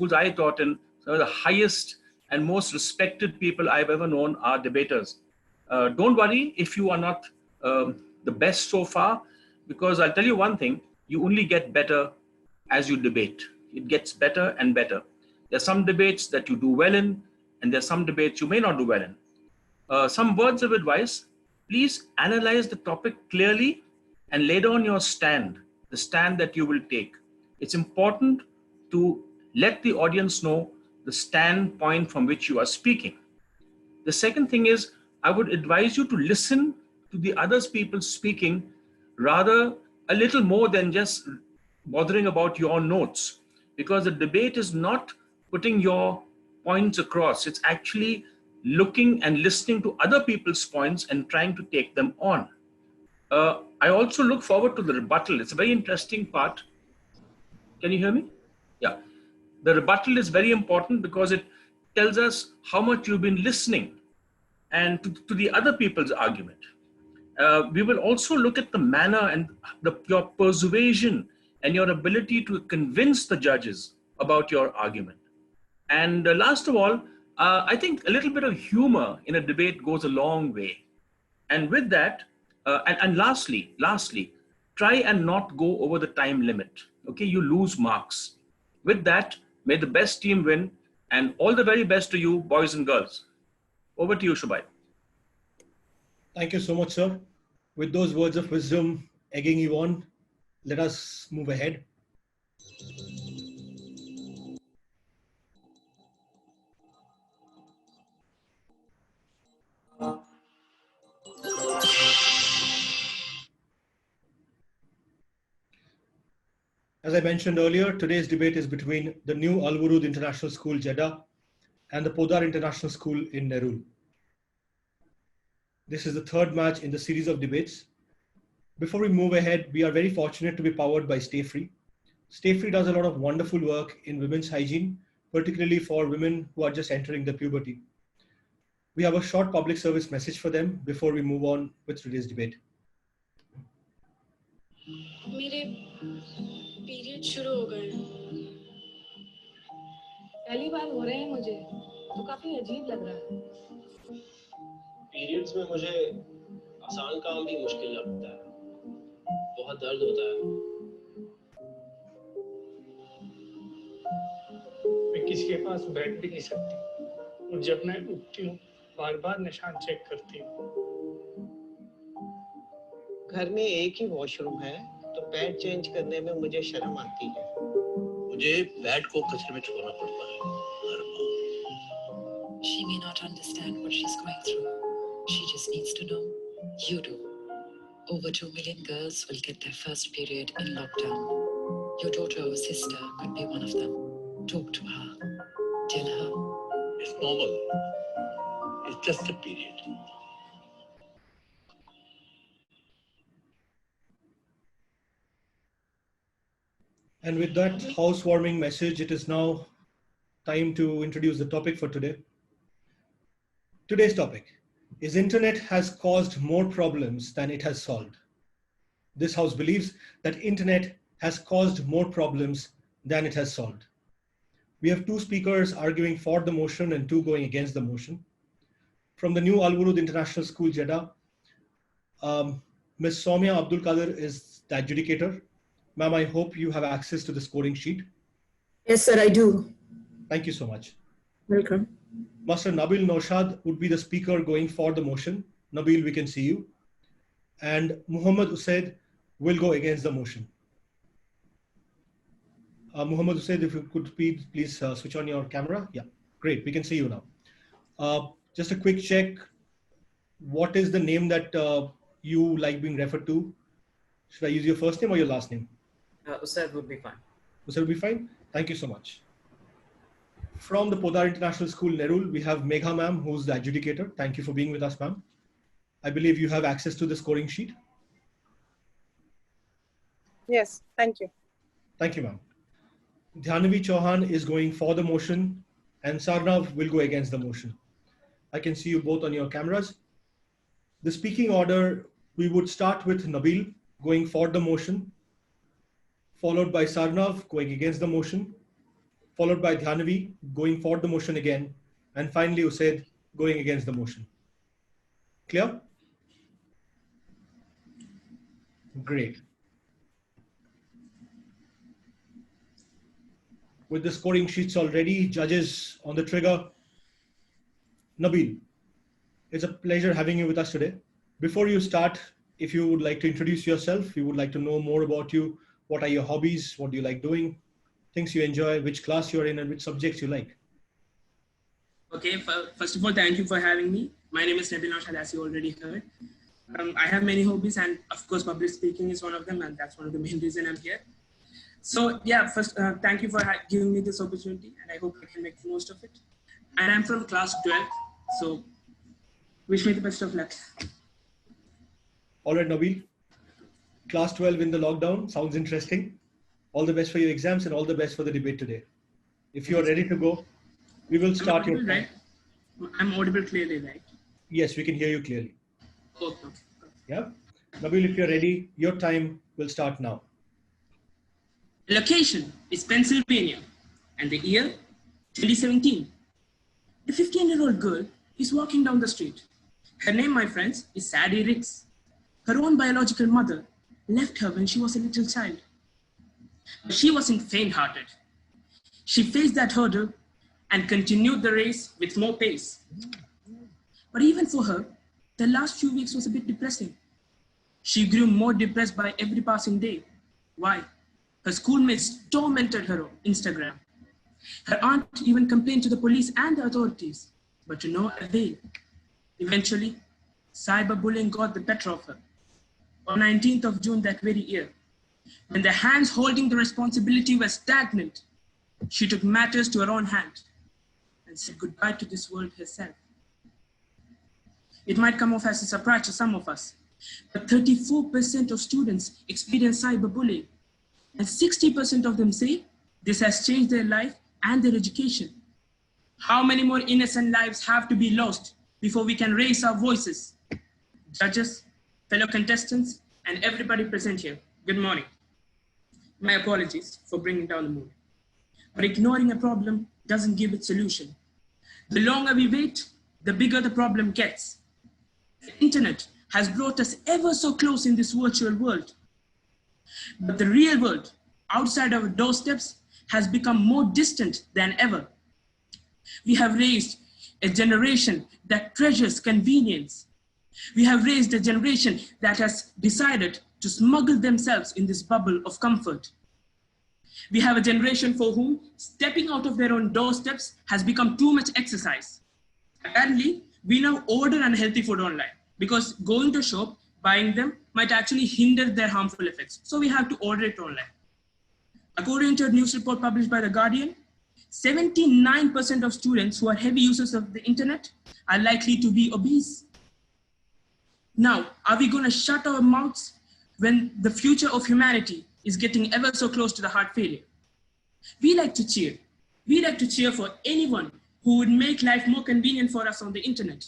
schools I taught in, some of the highest and most respected people I've ever known are debaters. Don't worry if you are not the best so far, because I'll tell you one thing, you only get better as you debate. It gets better and better. There's some debates that you do well in, and there's some debates you may not do well in. Some words of advice: please analyze the topic clearly and lay down your stand, the stand that you will take. It's important to let the audience know the standpoint from which you are speaking. The second thing is, I would advise you to listen to the other people speaking rather a little more than just bothering about your notes, because the debate is not putting your points across. It's actually looking and listening to other people's points and trying to take them on. I also look forward to the rebuttal. It's a very interesting part. Can you hear me? Yeah. The rebuttal is very important because it tells us how much you've been listening and to the other people's argument. We will also look at the manner and your persuasion and your ability to convince the judges about your argument. And last of all, I think a little bit of humor in a debate goes a long way. And with that, and lastly, try and not go over the time limit. Okay, you lose marks. With that, may the best team win, and all the very best to you, boys and girls. Over to you, Shubai. Thank you so much, sir. With those words of wisdom egging you on, let us move ahead. As I mentioned earlier, today's debate is between the new Wurood International School, Jeddah, and the Podar International School in Nerul. This is the third match in the series of debates. Before we move ahead, we are very fortunate to be powered by Stayfree. Stayfree does a lot of wonderful work in women's hygiene, particularly for women who are just entering the puberty. We have a short public service message for them before we move on with today's debate. मेरे period शुरू हो गए हैं। पहली बार हो रहे हैं मुझे, तो काफी अजीब लग रहा है। पीरियड्स में मुझे आसान काम भी मुश्किल लगता है। बहुत दर्द होता है। मैं किसी के पास बैठ भी नहीं सकती और जब मैं उठती हूँ बार-बार निशान चेक करती हूँ। घर में एक ही वॉशरूम है तो पैड चेंज करने में मुझे शर्म आती है। मुझे पैड को कचरे में छोड़ना पड़ता है हर बार। She may not understand what she's going through. She just needs to know you do. Over 2 million girls will get their first period in lockdown. Your daughter or sister could be one of them. Talk to her. Tell her. It's normal. It's just a period. And with that housewarming message, it is now time to introduce the topic for today. Today's topic is Internet has caused more problems than it has solved. This house believes that Internet has caused more problems than it has solved. We have two speakers arguing for the motion and two going against the motion. From the new Wurood International School, Jeddah, Ms. Soumya Abdul Qadir is the adjudicator. Ma'am, I hope you have access to the scoring sheet. Yes, sir, I do. Thank you so much. Welcome. Master Nabil Naushad would be the speaker going for the motion. Nabil, we can see you. And Muhammed Usaid will go against the motion. Muhammed Usaid, if you could please switch on your camera. Yeah, great. We can see you now. Just a quick check. What is the name that you like being referred to? Should I use your first name or your last name? Usaid would be fine. Usaid would be fine. Thank you so much. From the Podar International School, Nerul, we have Megha ma'am, who's the adjudicator. Thank you for being with us, ma'am. I believe you have access to the scoring sheet. Yes, thank you. Thank you, ma'am. Dhanavi Chauhan is going for the motion and Sarnav will go against the motion. I can see you both on your cameras. The speaking order, we would start with Nabil going for the motion, followed by Sarnav going against the motion, followed by Dhanavi going for the motion again, and finally Usaid going against the motion. Clear? Great. With the scoring sheets already, judges on the trigger. Nabil, it's a pleasure having you with us today. Before you start, if you would like to introduce yourself, we would like to know more about you. What are your hobbies? What do you like doing? Things you enjoy, which class you're in, and which subjects you like. Okay, first of all, thank you for having me. My name is Nabil Naushad, as you already heard. I have many hobbies, and of course, public speaking is one of them, and that's one of the main reasons I'm here. So yeah, first, thank you for giving me this opportunity, and I hope I can make the most of it. And I'm from class 12, so wish me the best of luck. All right, Nabil. Class 12 in the lockdown, sounds interesting. All the best for your exams and all the best for the debate today. If you are ready to go, we will start your... Right? I'm audible clearly, right? Yes, we can hear you clearly. Okay. Yeah. Nabil, if you're ready, your time will start now. The location is Pennsylvania, and the year 2017. A 15-year-old girl is walking down the street. Her name, my friends, is Sadie Ricks. Her own biological mother left her when she was a little child. But she wasn't faint-hearted. She faced that hurdle and continued the race with more pace. But even for her, the last few weeks was a bit depressing. She grew more depressed by every passing day. Why? Her schoolmates tormented her on Instagram. Her aunt even complained to the police and the authorities, but to no avail. Eventually, cyberbullying got the better of her. On 19th of June that very year, when the hands holding the responsibility were stagnant, she took matters to her own hand and said goodbye to this world herself. It might come off as a surprise to some of us, but 34% of students experience cyberbullying, and 60% of them say this has changed their life and their education. How many more innocent lives have to be lost before we can raise our voices? Judges, fellow contestants, and everybody present here, good morning. My apologies for bringing down the mood. But ignoring a problem doesn't give its solution. The longer we wait, the bigger the problem gets. The internet has brought us ever so close in this virtual world. But the real world, outside our doorsteps, has become more distant than ever. We have raised a generation that treasures convenience. We have raised a generation that has decided to smuggle themselves in this bubble of comfort. We have a generation for whom stepping out of their own doorsteps has become too much exercise. Apparently, we now order unhealthy food online because going to shop, buying them might actually hinder their harmful effects. So we have to order it online. According to a news report published by The Guardian, 79% of students who are heavy users of the internet are likely to be obese. Now, are we going to shut our mouths when the future of humanity is getting ever so close to the heart failure? We like to cheer. We like to cheer for anyone who would make life more convenient for us on the internet.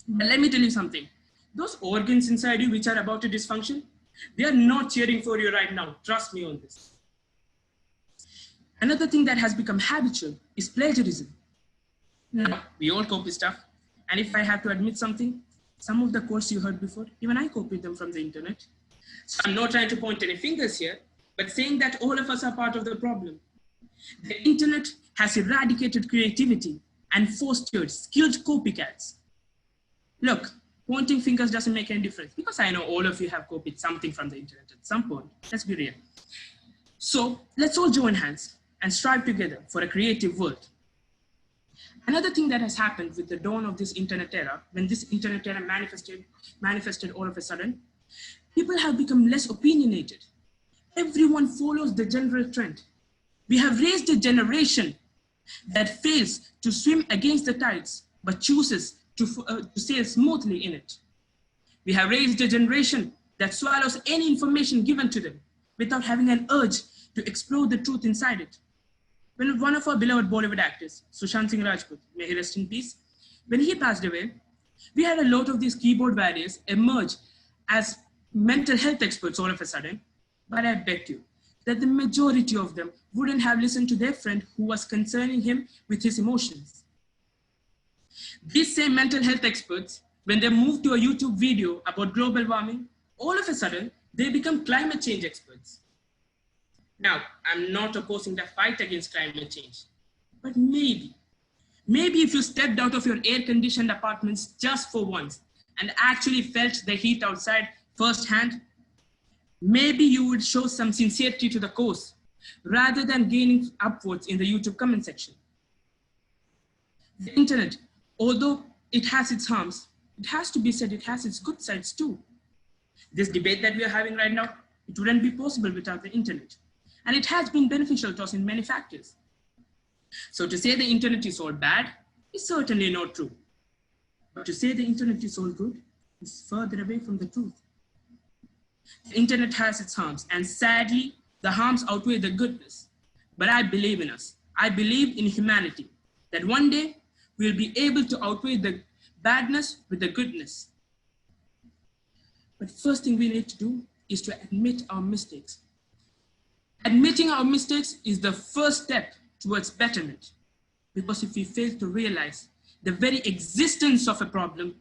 But let me tell you something. Those organs inside you which are about to dysfunction, they are not cheering for you right now. Trust me on this. Another thing that has become habitual is plagiarism. Now, we all copy stuff. And if I have to admit something, some of the quotes you heard before, even I copied them from the internet. So I'm not trying to point any fingers here, but saying that all of us are part of the problem. The internet has eradicated creativity and fostered skilled copycats. Look, pointing fingers doesn't make any difference because I know all of you have copied something from the internet at some point. Let's be real. So let's all join hands and strive together for a creative world. Another thing that has happened with the dawn of this internet era, when this internet era manifested all of a sudden, people have become less opinionated. Everyone follows the general trend. We have raised a generation that fails to swim against the tides, but chooses to sail smoothly in it. We have raised a generation that swallows any information given to them without having an urge to explore the truth inside it. When one of our beloved Bollywood actors, Sushant Singh Rajput, may he rest in peace, when he passed away, we had a lot of these keyboard warriors emerge as mental health experts all of a sudden. But I beg you, that the majority of them wouldn't have listened to their friend who was concerning him with his emotions. These same mental health experts, when they move to a YouTube video about global warming, all of a sudden, they become climate change experts. Now, I'm not opposing the fight against climate change, but maybe if you stepped out of your air-conditioned apartments just for once and actually felt the heat outside firsthand, maybe you would show some sincerity to the cause rather than gaining upvotes in the YouTube comment section. The internet, although it has its harms, it has to be said it has its good sides too. This debate that we are having right now, it wouldn't be possible without the internet. And it has been beneficial to us in many factors. So to say the internet is all bad is certainly not true. But to say the internet is all good is further away from the truth. The internet has its harms, and sadly, the harms outweigh the goodness. But I believe in us. I believe in humanity, that one day we'll be able to outweigh the badness with the goodness. But first thing we need to do is to admit our mistakes. Admitting our mistakes is the first step towards betterment. Because if we fail to realize the very existence of a problem,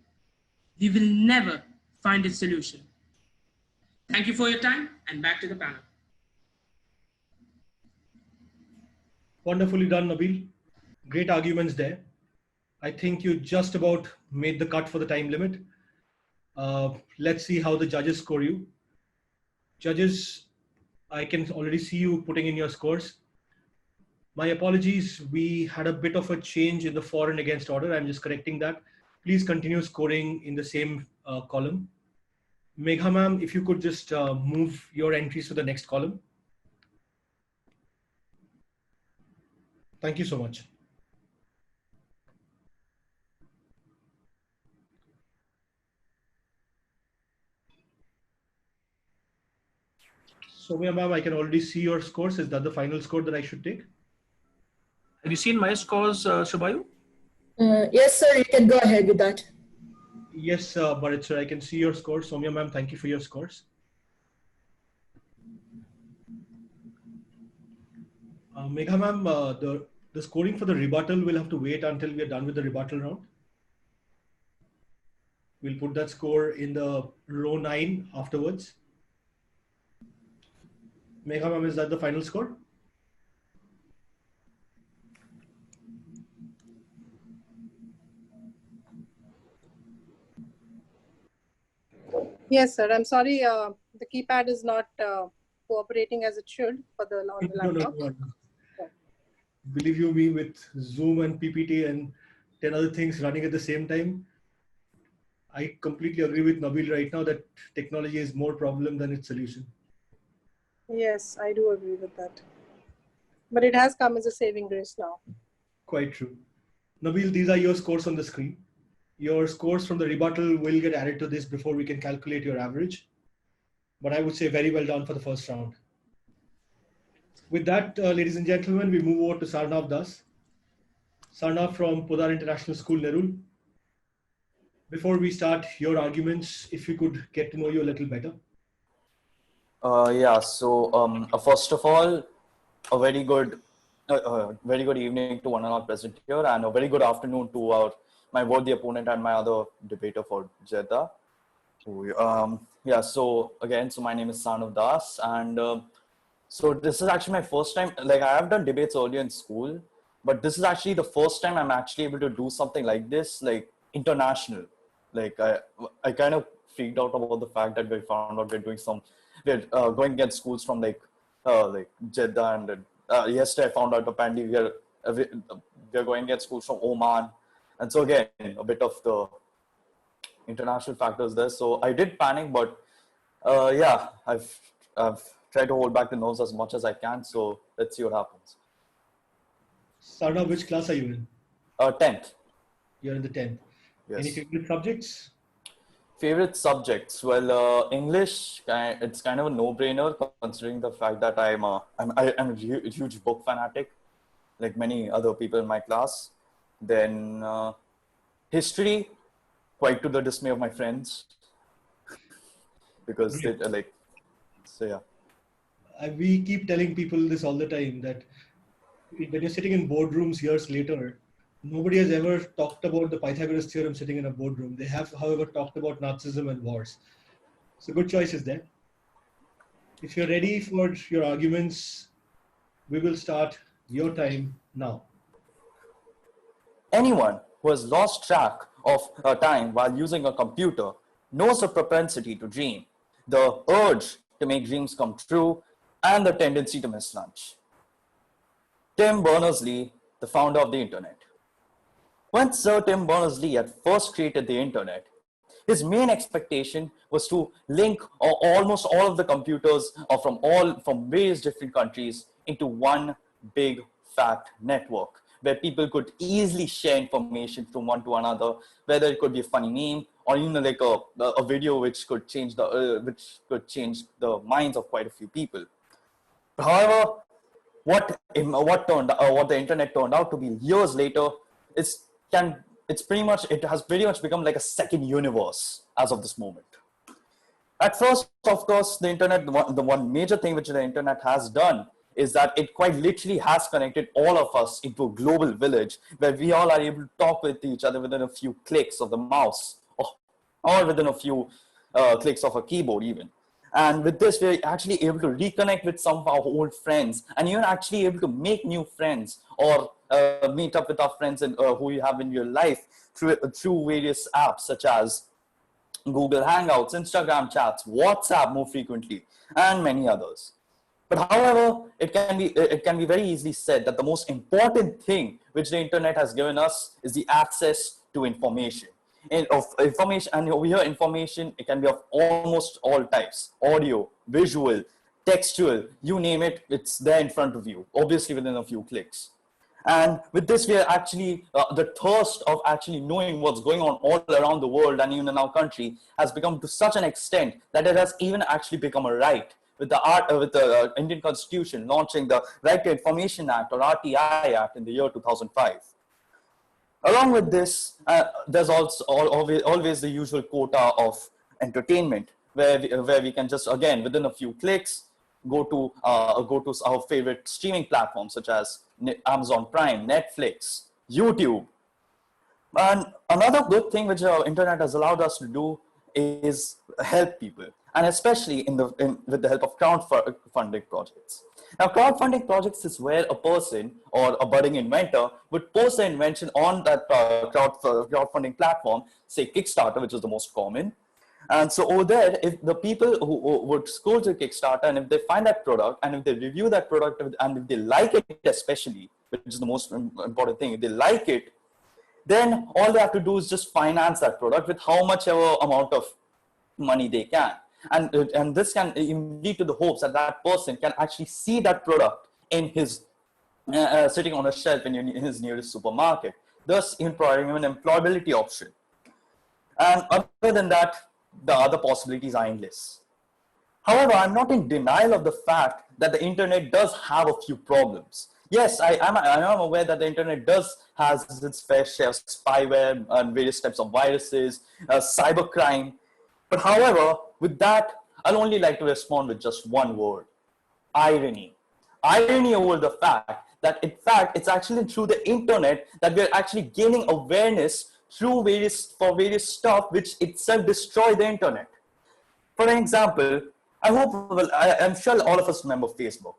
we will never find its solution. Thank you for your time, and back to the panel. Wonderfully done, Nabil. Great arguments there. I think you just about made the cut for the time limit. Let's see how the judges score you. Judges, I can already see you putting in your scores. My apologies, we had a bit of a change in the for and against order. I'm just correcting that. Please continue scoring in the same column. Megha ma'am, if you could just move your entries to the next column. Thank you so much. Soumya ma'am, I can already see your scores. Is that the final score that I should take? Have you seen my scores, Shubhayu? Yes, sir, you can go ahead with that. Yes, Burrett, sir, I can see your scores. Soumya ma'am, thank you for your scores. Megha ma'am, the scoring for the rebuttal will have to wait until we are done with the rebuttal round. We'll put that score in the row 9 afterwards. Megha ma'am, is that the final score? Yes, sir. I'm sorry. The keypad is not cooperating as it should for the laptop. No. Believe you me, with Zoom and PPT and 10 other things running at the same time, I completely agree with Nabil right now that technology is more problem than its solution. Yes, I do agree with that. But it has come as a saving grace now. Quite true. Nabil, these are your scores on the screen. Your scores from the rebuttal will get added to this before we can calculate your average. But I would say very well done for the first round. With that, ladies and gentlemen, we move over to Sarnav Das. Sarnav from Podar International School, Nerul. Before we start your arguments, if we could get to know you a little better. So first of all, a very good evening to one and all present here, and a very good afternoon to my worthy opponent and my other debater for Jeddah. So my name is Sarnav Das, and so this is actually my first time. Like, I have done debates earlier in school, but this is actually the first time I'm actually able to do something like this, like international. Like, I kind of freaked out about the fact that we found out we're going against schools from like Jeddah, and yesterday I found out apparently we're going against schools from Oman, and so again a bit of the international factors there. So I did panic, but I've tried to hold back the nerves as much as I can. So let's see what happens. Sarnav, which class are you in? 10th. You're in the 10th. Yes. Any favorite subjects? Favorite subjects? Well, English. It's kind of a no-brainer considering the fact that I'm a huge book fanatic, like many other people in my class. Then history, quite to the dismay of my friends, because they like. So yeah. we keep telling people this all the time, that when you're sitting in boardrooms years later, nobody has ever talked about the Pythagoras theorem sitting in a boardroom. They have, however, talked about Nazism and wars. So good choices there. If you're ready for your arguments, we will start your time now. Anyone who has lost track of time while using a computer knows the propensity to dream, the urge to make dreams come true, and the tendency to miss lunch. Tim Berners-Lee, the founder of the internet. When Sir Tim Berners-Lee had first created the internet, his main expectation was to link almost all of the computers from various different countries into one big fat network where people could easily share information from one to another, whether it could be a funny meme or even like a video which could change the minds of quite a few people. However, what the internet turned out to be years later it has pretty much become like a second universe as of this moment. At first, of course, the internet, the one major thing which the internet has done is that it quite literally has connected all of us into a global village where we all are able to talk with each other within a few clicks of the mouse or within a few clicks of a keyboard even. And with this, we're actually able to reconnect with some of our old friends and even actually able to make new friends or meet up with our friends and who you have in your life through various apps such as Google Hangouts, Instagram chats, WhatsApp more frequently, and many others. But however, it can be very easily said that the most important thing which the internet has given us is the access to information. And over here, information, it can be of almost all types: audio, visual, textual, you name it, it's there in front of you, obviously within a few clicks. And with this, we are actually, the thirst of actually knowing what's going on all around the world and even in our country has become to such an extent that it has even actually become a right. With the Indian Constitution launching the Right to Information Act or RTI Act in the year 2005. Along with this, there's also always the usual quota of entertainment where we can just, again, within a few clicks, go to our favorite streaming platforms such as Amazon Prime, Netflix, YouTube. And another good thing which the internet has allowed us to do is help people, and especially with the help of crowdfunding projects. Now, crowdfunding projects is where a person or a budding inventor would post their invention on that crowdfunding platform, say Kickstarter, which is the most common. And so over there, if the people who would scroll to Kickstarter and if they find that product and if they review that product and if they like it especially, which is the most important thing, if they like it, then all they have to do is just finance that product with how much ever amount of money they can. And this can lead to the hopes that that person can actually see that product in his sitting on a shelf in his nearest supermarket, thus providing him an employability option. And other than that, the other possibilities are endless. However, I'm not in denial of the fact that the internet does have a few problems. Yes, I am aware that the internet has its fair share of spyware and various types of viruses, cybercrime. But however, with that, I'll only like to respond with just one word: irony. Irony over the fact that, in fact, it's actually through the internet that we're actually gaining awareness through various stuff which itself destroy the internet. For an example, I'm sure all of us remember Facebook.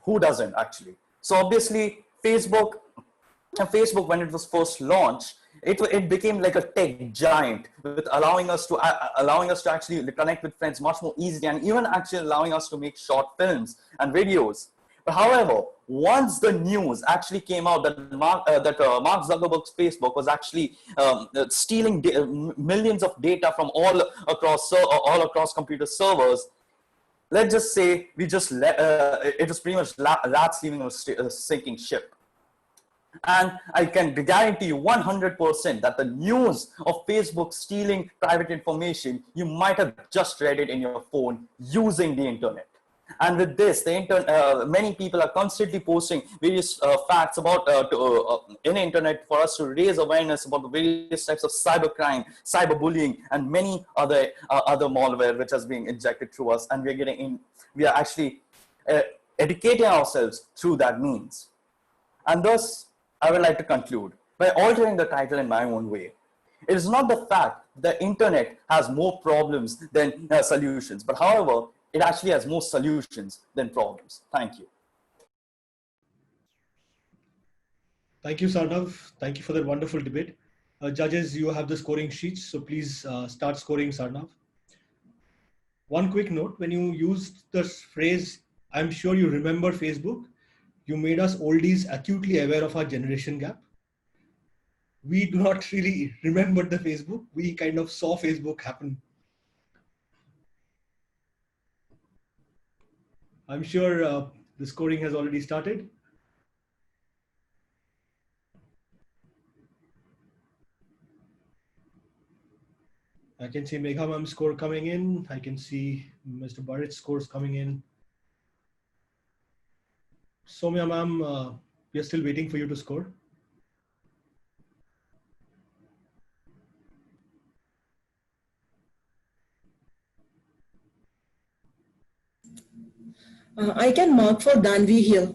Who doesn't actually? So obviously, Facebook, when it was first launched, it became like a tech giant, with allowing us to actually connect with friends much more easily, and even actually allowing us to make short films and videos. But however, once the news actually came out that Mark Zuckerberg's Facebook was actually stealing millions of data from all across computer servers, let's just say it was pretty much rats leaving a sinking ship. And I can guarantee you 100% that the news of Facebook stealing private information, you might have just read it in your phone using the internet. And with this, many people are constantly posting various facts about in the internet for us to raise awareness about the various types of cybercrime, cyberbullying, and many other malware which has been injected through us. And we are actually educating ourselves through that means. And thus, I would like to conclude by altering the title in my own way. It is not the fact the internet has more problems than solutions, but however, it actually has more solutions than problems. Thank you. Thank you, Sarnav. Thank you for that wonderful debate. Judges, you have the scoring sheets, so please start scoring, Sarnav. One quick note, when you used the phrase, I'm sure you remember Facebook, you made us oldies acutely aware of our generation gap. We do not really remember the Facebook. We kind of saw Facebook happen. I'm sure the scoring has already started. I can see Megha Ma'am's score coming in. I can see Mr. Burrett's scores coming in. Soumya Ma'am, we are still waiting for you to score. I can mark for Danvi here.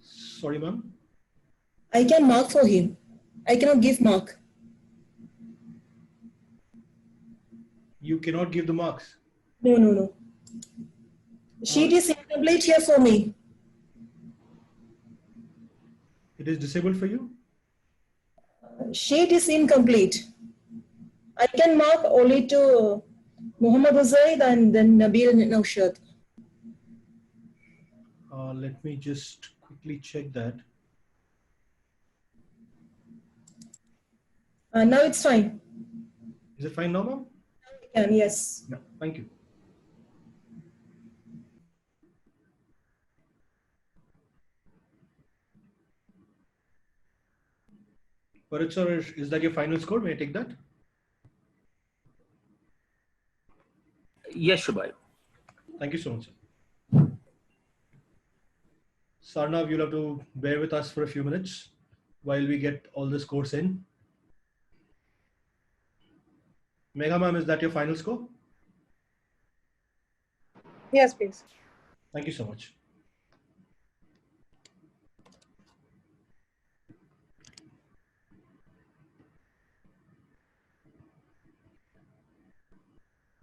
Sorry, ma'am. I can mark for him. I cannot give mark. You cannot give the marks. No. Sheet is incomplete here for me. It is disabled for you? Sheet is incomplete. I can mark only to Muhammed Usaid and then Nabil and Naushad. Let me just quickly check that. Now it's fine. Is it fine now, ma'am? Yes. Yeah, thank you. Burrett sir, is that your final score? May I take that? Yes, Shubhai. Thank you so much, sir. Sarnav, you'll have to bear with us for a few minutes while we get all the scores in. Megha ma'am, is that your final score? Yes, please. Thank you so much.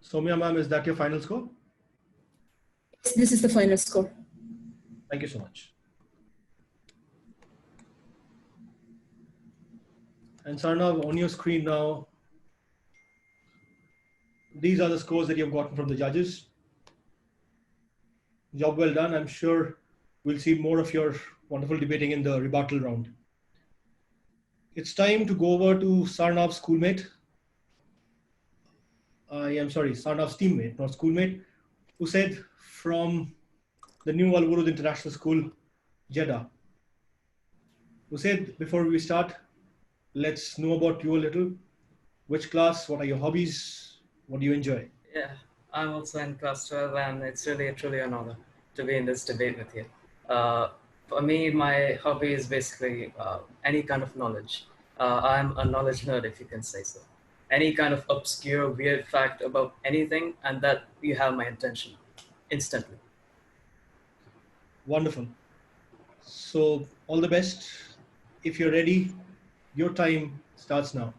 Soumya ma'am, is that your final score? Yes, this is the final score. Thank you so much. And Sarnav, on your screen now, these are the scores that you've gotten from the judges. Job well done. I'm sure we'll see more of your wonderful debating in the rebuttal round. It's time to go over to Sarnav's schoolmate. Sarnav's teammate, not schoolmate, Usaid from the new Wurood International School, Jeddah. Usaid, before we start, let's know about you a little. Which class? What are your hobbies? What do you enjoy? Yeah, I'm also in class 12, and it's really truly an honor to be in this debate with you. For me, my hobby is basically any kind of knowledge. I'm a knowledge nerd, if you can say so. Any kind of obscure, weird fact about anything, and that you have my attention instantly. Wonderful. So all the best. If you're ready, your time starts now.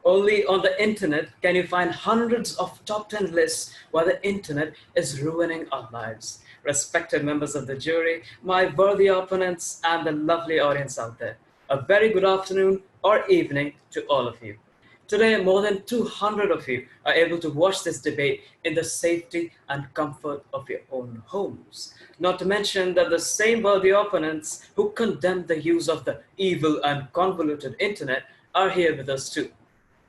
Only on the internet can you find hundreds of top 10 lists while the internet is ruining our lives. Respected members of the jury, my worthy opponents, and the lovely audience out there, a very good afternoon or evening to all of you. Today, more than 200 of you are able to watch this debate in the safety and comfort of your own homes. Not to mention that the same worthy opponents who condemn the use of the evil and convoluted internet are here with us too.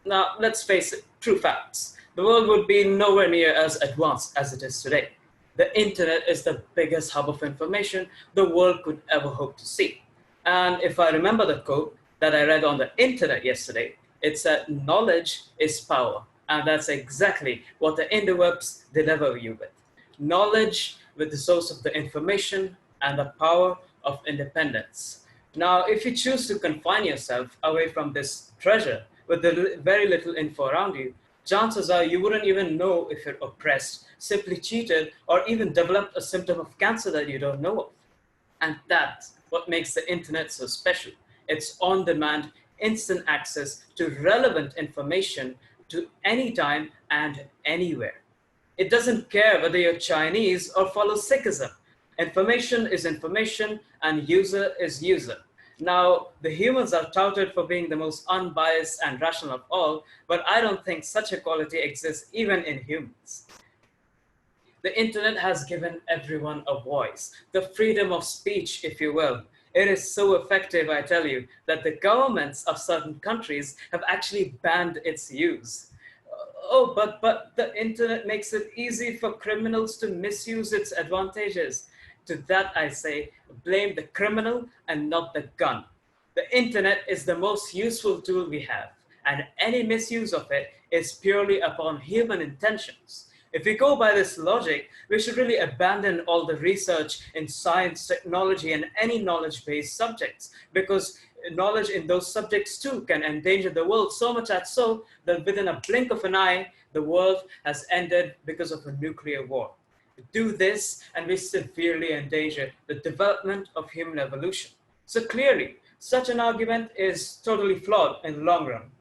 Now, let's face it, true facts. The world would be nowhere near as advanced as it is today. The internet is the biggest hub of information the world could ever hope to see. And if I remember the quote that I read on the internet yesterday, it said, knowledge is power. And that's exactly what the interwebs deliver you with. Knowledge with the source of the information and the power of independence. Now, if you choose to confine yourself away from this treasure with the very little info around you, chances are you wouldn't even know if you're oppressed, simply cheated, or even developed a symptom of cancer that you don't know of. And that's what makes the internet so special. It's on-demand, instant access to relevant information to any time and anywhere. It doesn't care whether you're Chinese or follow Sikhism. Information is information and user is user. Now, the humans are touted for being the most unbiased and rational of all, but I don't think such a quality exists even in humans. The internet has given everyone a voice, the freedom of speech, if you will. It is so effective, I tell you, that the governments of certain countries have actually banned its use. Oh, but the internet makes it easy for criminals to misuse its advantages. To that I say, blame the criminal and not the gun. The internet is the most useful tool we have, and any misuse of it is purely upon human intentions. If we go by this logic, we should really abandon all the research in science, technology, and any knowledge-based subjects, because knowledge in those subjects too can endanger the world, so much as so that within a blink of an eye, the world has ended because of a nuclear war. Do this and we severely endanger the development of human evolution. So clearly, such an argument is totally flawed in the long run.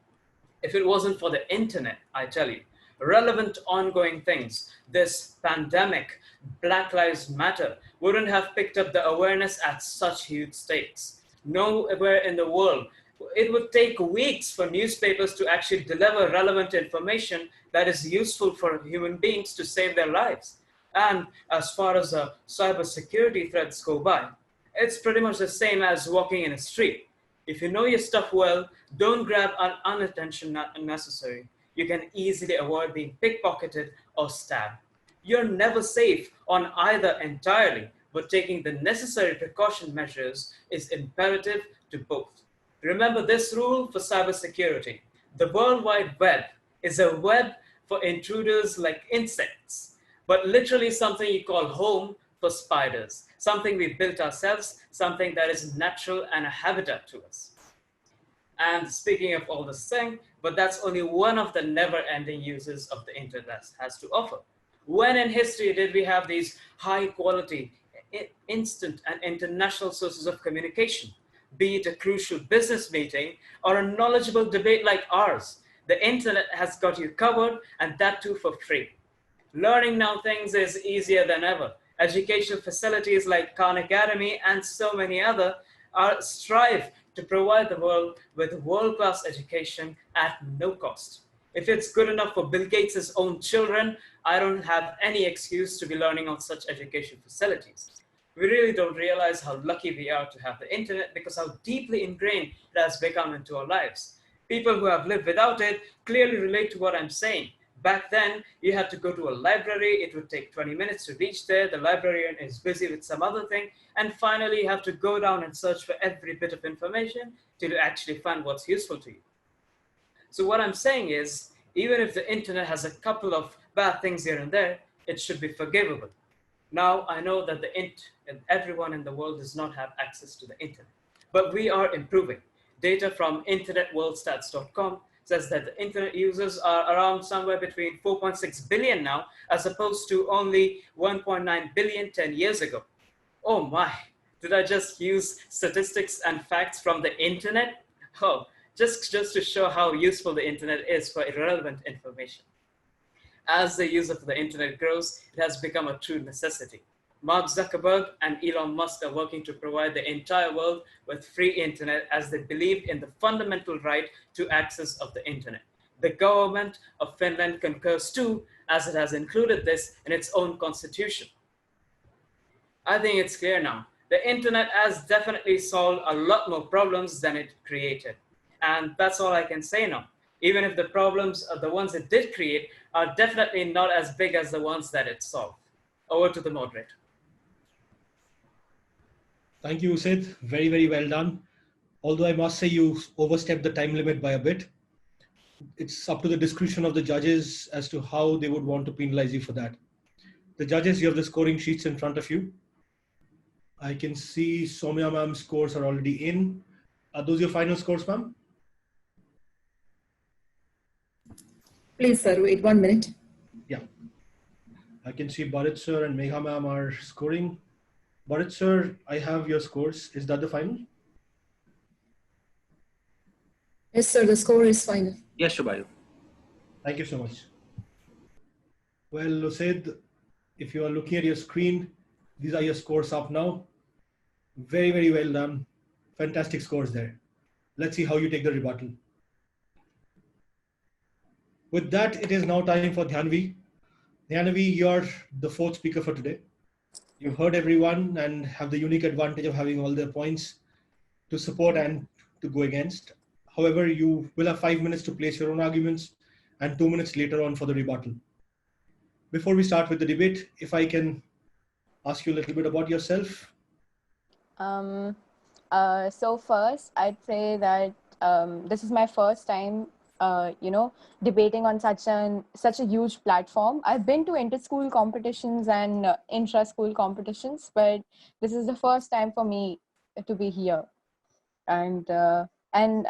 If it wasn't for the internet, I tell you, relevant ongoing things, this pandemic, Black Lives Matter, wouldn't have picked up the awareness at such huge stakes. Nowhere in the world, it would take weeks for newspapers to actually deliver relevant information that is useful for human beings to save their lives. And as far as cybersecurity threats go by, it's pretty much the same as walking in a street. If you know your stuff well, don't grab unattention unnecessary. You can easily avoid being pickpocketed or stabbed. You're never safe on either entirely, but taking the necessary precaution measures is imperative to both. Remember this rule for cybersecurity. The World Wide Web is a web for intruders like insects, but literally something you call home for spiders, something we built ourselves, something that is natural and a habitat to us. And speaking of all this thing, but that's only one of the never-ending uses of the internet has to offer. When in history did we have these high-quality, instant and international sources of communication, be it a crucial business meeting or a knowledgeable debate like ours? The internet has got you covered, and that too for free. Learning now things is easier than ever. Educational facilities like Khan Academy and so many other strive to provide the world with world-class education at no cost. If it's good enough for Bill Gates' own children, I don't have any excuse to be learning on such education facilities. We really don't realize how lucky we are to have the internet because how deeply ingrained it has become into our lives. People who have lived without it clearly relate to what I'm saying. Back then, you had to go to a library. It would take 20 minutes to reach there. The librarian is busy with some other thing. And finally, you have to go down and search for every bit of information till you actually find what's useful to you. So what I'm saying is, even if the internet has a couple of bad things here and there, it should be forgivable. Now, I know that everyone in the world does not have access to the internet, but we are improving. Data from internetworldstats.com says that the internet users are around somewhere between 4.6 billion now, as opposed to only 1.9 billion 10 years ago. Oh my, did I just use statistics and facts from the internet? Oh, just to show how useful the internet is for irrelevant information. As the use of the internet grows, it has become a true necessity. Mark Zuckerberg and Elon Musk are working to provide the entire world with free internet as they believe in the fundamental right to access of the internet. The government of Finland concurs too, as it has included this in its own constitution. I think it's clear now. The internet has definitely solved a lot more problems than it created. And that's all I can say now. Even if the problems, the ones it did create, are definitely not as big as the ones that it solved. Over to the moderator. Thank you, Usaid. Very, very well done. Although I must say you overstepped the time limit by a bit. It's up to the discretion of the judges as to how they would want to penalize you for that. The judges, you have the scoring sheets in front of you. I can see Soumya ma'am's scores are already in. Are those your final scores, ma'am? Please, sir, wait 1 minute. Yeah. I can see Burrett sir and Megha ma'am are scoring. Burrett sir, I have your scores. Is that the final? Yes, sir, the score is final. Yes, Shubayu. Thank you so much. Well, Usaid, if you are looking at your screen, these are your scores up now. Very, very well done. Fantastic scores there. Let's see how you take the rebuttal. With that, it is now time for Dhyanvi. Dhyanvi, you're the fourth speaker for today. You've heard everyone and have the unique advantage of having all their points to support and to go against. However, you will have 5 minutes to place your own arguments and 2 minutes later on for the rebuttal. Before we start with the debate, if I can ask you a little bit about yourself. So first, I'd say that this is my first time, debating on such a huge platform. I've been to inter-school competitions and intra-school competitions, but this is the first time for me to be here. And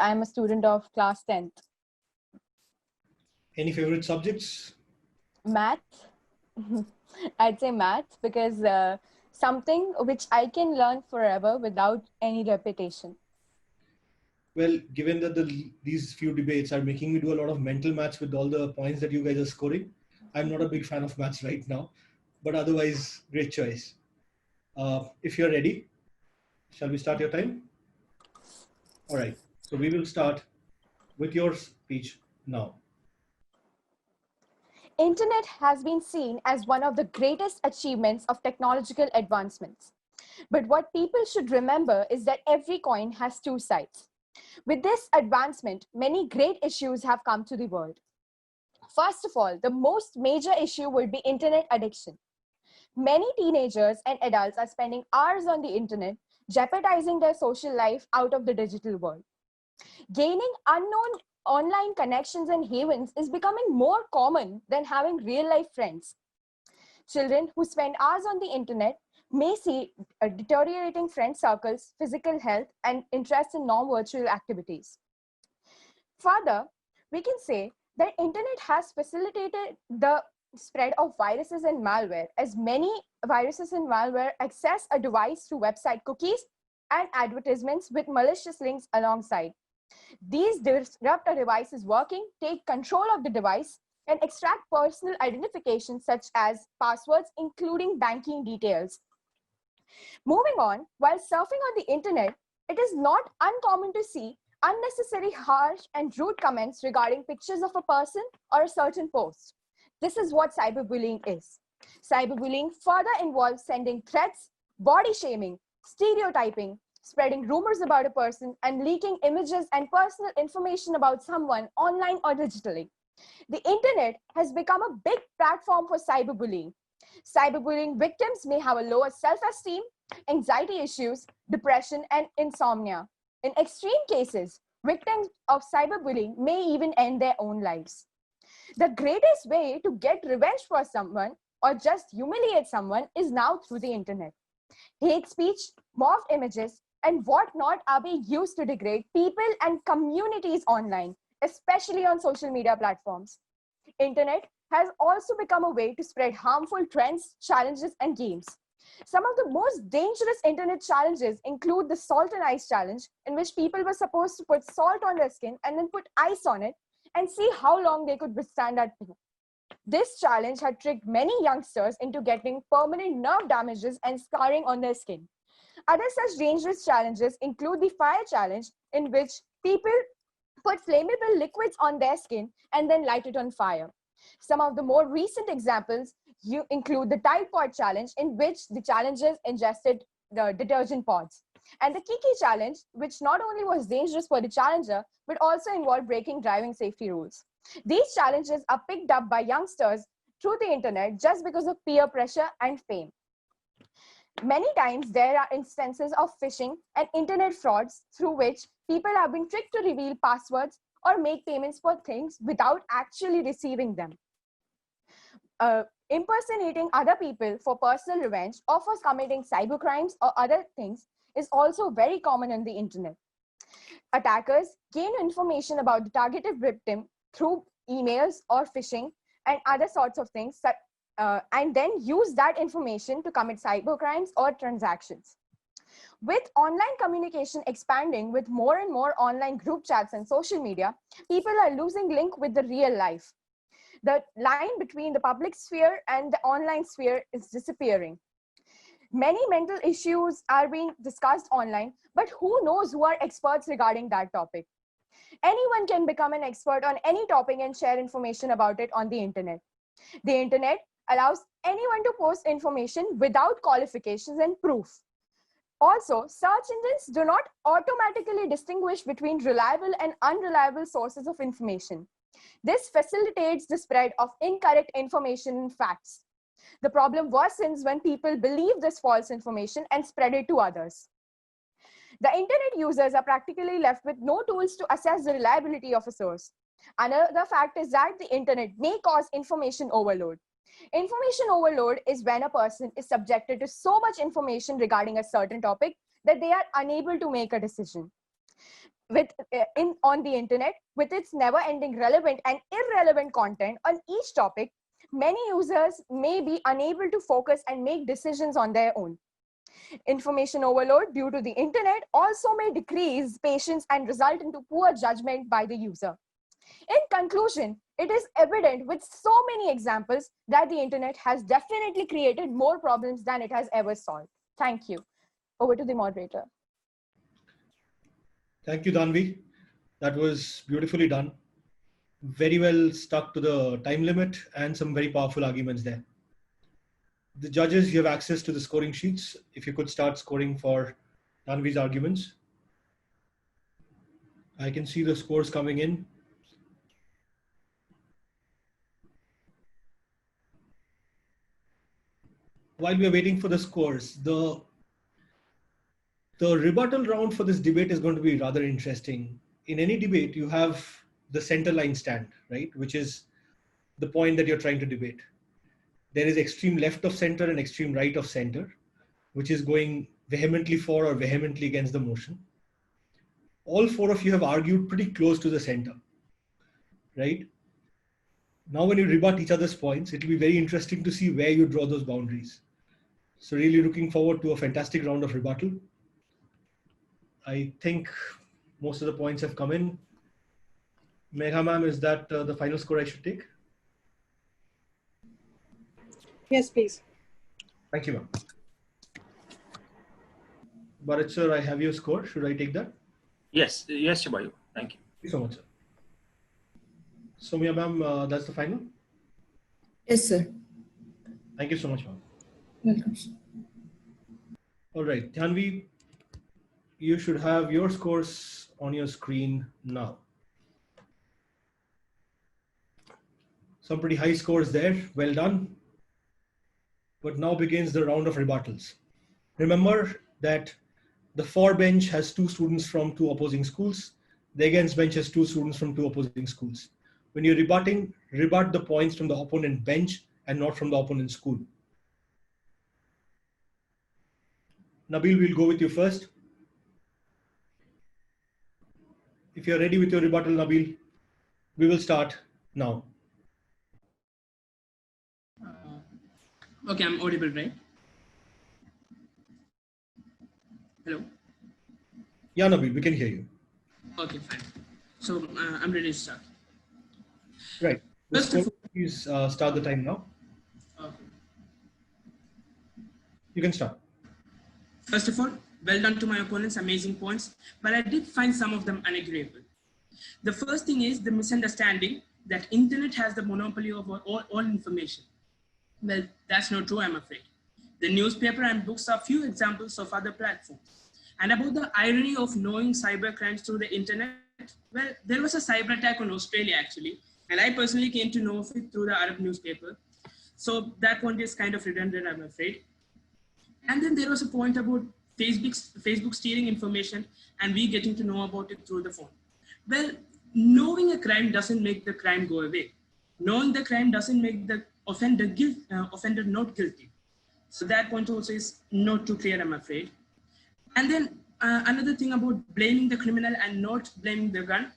I'm a student of class 10th. Any favorite subjects? Math. I'd say math because something which I can learn forever without any repetition. Well, given that these few debates are making me do a lot of mental maths with all the points that you guys are scoring, I'm not a big fan of maths right now, but otherwise, great choice. If you're ready, shall we start your time? All right, so we will start with your speech now. Internet has been seen as one of the greatest achievements of technological advancements. But what people should remember is that every coin has two sides. With this advancement, many great issues have come to the world. First of all, the most major issue would be internet addiction. Many teenagers and adults are spending hours on the internet, jeopardizing their social life out of the digital world. Gaining unknown online connections and havens is becoming more common than having real-life friends. Children who spend hours on the internet may see deteriorating friend circles, physical health, and interest in non-virtual activities. Further, we can say that internet has facilitated the spread of viruses and malware, as many viruses and malware access a device through website cookies and advertisements with malicious links alongside. These disrupt a device's working, take control of the device, and extract personal identification such as passwords, including banking details. Moving on, while surfing on the internet, it is not uncommon to see unnecessary, harsh, and rude comments regarding pictures of a person or a certain post. This is what cyberbullying is. Cyberbullying further involves sending threats, body shaming, stereotyping, spreading rumors about a person, and leaking images and personal information about someone online or digitally. The internet has become a big platform for cyberbullying. Cyberbullying victims may have a lower self-esteem, anxiety issues, depression, and insomnia. In extreme cases, victims of cyberbullying may even end their own lives. The greatest way to get revenge for someone or just humiliate someone is now through the internet. Hate speech, morphed images, and whatnot are being used to degrade people and communities online, especially on social media platforms. Internet has also become a way to spread harmful trends, challenges, and games. Some of the most dangerous internet challenges include the salt and ice challenge, in which people were supposed to put salt on their skin and then put ice on it and see how long they could withstand that heat. This challenge had tricked many youngsters into getting permanent nerve damages and scarring on their skin. Other such dangerous challenges include the fire challenge, in which people put flammable liquids on their skin and then light it on fire. Some of the more recent examples include the Tide Pod challenge, in which the challengers ingested the detergent pods, and the Kiki challenge, which not only was dangerous for the challenger, but also involved breaking driving safety rules. These challenges are picked up by youngsters through the internet just because of peer pressure and fame. Many times there are instances of phishing and internet frauds through which people have been tricked to reveal passwords or make payments for things without actually receiving them. Impersonating other people for personal revenge or for committing cybercrimes or other things is also very common on the internet. Attackers gain information about the targeted victim through emails or phishing and other sorts of things, and then use that information to commit cybercrimes or transactions. With online communication expanding with more and more online group chats and social media, people are losing link with the real life. The line between the public sphere and the online sphere is disappearing. Many mental issues are being discussed online, but who knows who are experts regarding that topic? Anyone can become an expert on any topic and share information about it on the internet. The internet allows anyone to post information without qualifications and proof. Also, search engines do not automatically distinguish between reliable and unreliable sources of information. This facilitates the spread of incorrect information and facts. The problem worsens when people believe this false information and spread it to others. The internet users are practically left with no tools to assess the reliability of a source. Another fact is that the internet may cause information overload. Information overload is when a person is subjected to so much information regarding a certain topic that they are unable to make a decision. On the internet, with its never-ending relevant and irrelevant content on each topic, many users may be unable to focus and make decisions on their own. Information overload due to the internet also may decrease patience and result into poor judgment by the user. In conclusion, it is evident with so many examples that the internet has definitely created more problems than it has ever solved. Thank you. Over to the moderator. Thank you, Danvi. That was beautifully done. Very well stuck to the time limit and some very powerful arguments there. The judges, you have access to the scoring sheets. If you could start scoring for Danvi's arguments. I can see the scores coming in. While we are waiting for the scores, the rebuttal round for this debate is going to be rather interesting. In any debate, you have the center line stand, right? Which is the point that you're trying to debate. There is extreme left of center and extreme right of center, which is going vehemently for or vehemently against the motion. All four of you have argued pretty close to the center, right? Now, when you rebut each other's points, it will be very interesting to see where you draw those boundaries. So really looking forward to a fantastic round of rebuttal. I think most of the points have come in. Megha ma'am, is that the final score I should take? Yes, please. Thank you, ma'am. Burrett sir, I have your score. Should I take that? Yes, yes, Shibayu. Thank you. Thank you so much, sir. Soumya ma'am, that's the final? Yes, sir. Thank you so much, ma'am. Welcome. All right, Dhanvi, you should have your scores on your screen now. Some pretty high scores there. Well done. But now begins the round of rebuttals. Remember that the for bench has two students from two opposing schools. The against bench has two students from two opposing schools. When you're rebutting, rebut the points from the opponent bench and not from the opponent school. Nabil, we'll go with you first. If you're ready with your rebuttal, Nabil, we will start now. Okay, I'm audible, right? Hello? Yeah, Nabil, we can hear you. Okay, fine. So I'm ready to start. Right. Please start the time now. Okay. You can start. First of all, well done to my opponents, amazing points, but I did find some of them unagreeable. The first thing is the misunderstanding that internet has the monopoly of all information. Well, that's not true, I'm afraid. The newspaper and books are few examples of other platforms. And about the irony of knowing cyber crimes through the internet, well, there was a cyber attack on Australia actually, and I personally came to know of it through the Arab newspaper. So that point is kind of redundant, I'm afraid. And then there was a point about Facebook stealing information and we getting to know about it through the phone. Well, knowing a crime doesn't make the crime go away. Knowing the crime doesn't make the offender not guilty. So that point also is not too clear, I'm afraid. And then another thing about blaming the criminal and not blaming the gun.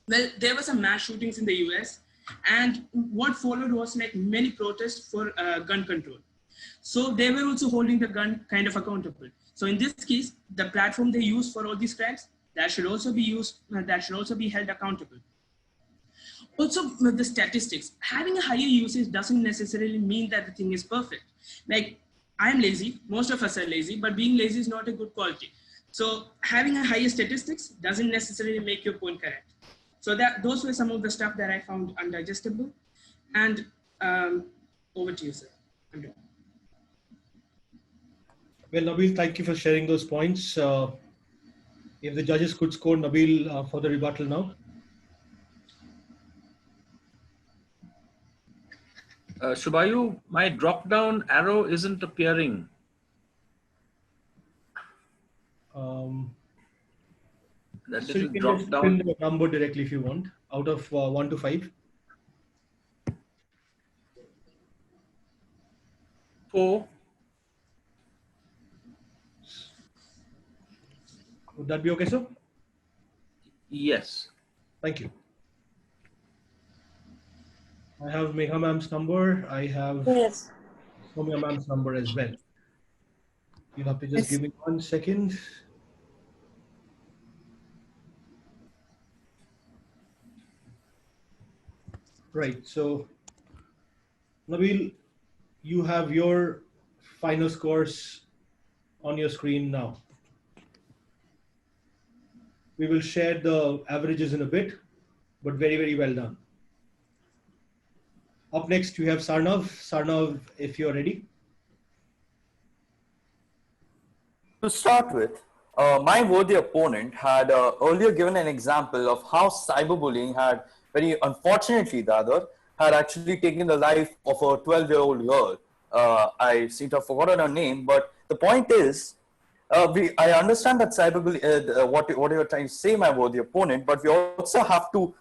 Well, there was a mass shootings in the US And what followed was like many protests for gun control. So they were also holding the gun kind of accountable. So in this case, the platform they use for all these crimes, that should also be used, that should also be held accountable. Also, with the statistics, having a higher usage doesn't necessarily mean that the thing is perfect. Like, I'm lazy, most of us are lazy, but being lazy is not a good quality. So having a higher statistics doesn't necessarily make your point correct. So those were some of the stuff that I found undigestible. And over to you, sir. I'm done. Well, Nabil, thank you for sharing those points. If the judges could score Nabil for the rebuttal now. Shubayu, my drop-down arrow isn't appearing. That So you little can drop just down. fill the number directly if you want, out of 1 to 5. 4. Would that be okay, sir? Yes. Thank you. I have Megha ma'am's number. I have Soumya ma'am's number as well. You have to just give me 1 second. Right. So, Nabil, you have your final scores on your screen now. We will share the averages in a bit, but very, very well done. Up next, you have Sarnav. Sarnav, if you're ready. To start with, my worthy opponent had earlier given an example of how cyberbullying had, very unfortunately rather, had actually taken the life of a 12-year-old girl. I seem to have forgotten her name, but the point is, I understand that cyberbullying, what you're trying to say, my worthy opponent, but we also have to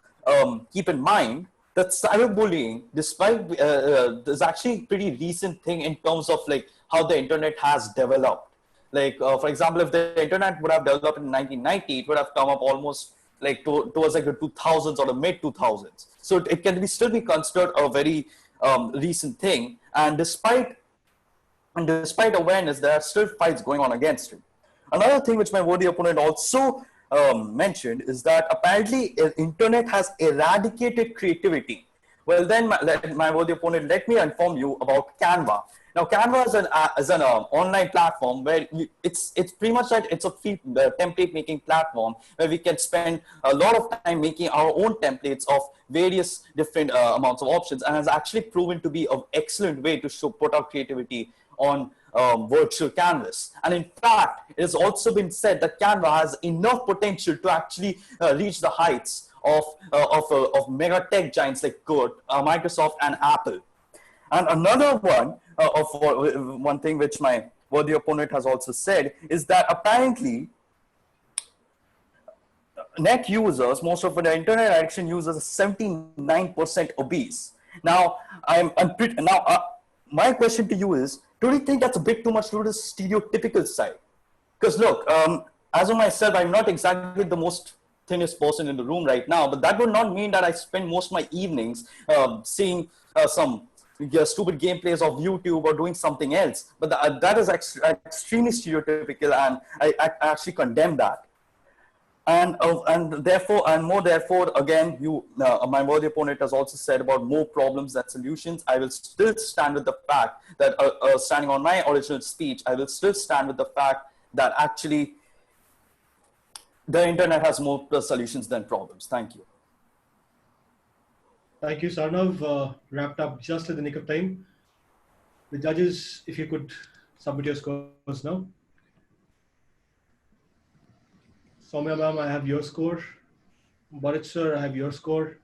keep in mind that cyberbullying, despite is actually a pretty recent thing in terms of like how the internet has developed. Like, for example, if the internet would have developed in 1990, it would have come up almost like towards like the 2000s or the mid 2000s. So it can still be considered a very recent thing. And despite awareness, there are still fights going on against it. Another thing which my worthy opponent also mentioned is that apparently the internet has eradicated creativity. Well, then my worthy opponent, let me inform you about Canva. Now, Canva is an online platform where it's pretty much that it's a free template making platform where we can spend a lot of time making our own templates of various different amounts of options, and has actually proven to be an excellent way to put our creativity on virtual canvas. And in fact, it has also been said that Canva has enough potential to actually reach the heights of mega tech giants like Microsoft and Apple. And another one one thing which my worthy opponent has also said is that apparently net users, most of the internet addiction users, are 79% obese. Now, my question to you is, do you think that's a bit too much to the stereotypical side? Because look, as of myself, I'm not exactly the most thinnest person in the room right now, but that would not mean that I spend most of my evenings seeing some stupid gameplays of YouTube or doing something else. But that is extremely stereotypical, and I actually condemn that. And therefore, again, my worthy opponent has also said about more problems than solutions. I will still stand with the fact that, standing on my original speech, I will still stand with the fact that actually the internet has more solutions than problems. Thank you. Thank you, Sarnav. Wrapped up just at the nick of time. The judges, if you could submit your scores now. Soumya ma'am, I have your score. Burrett sir, I have your score.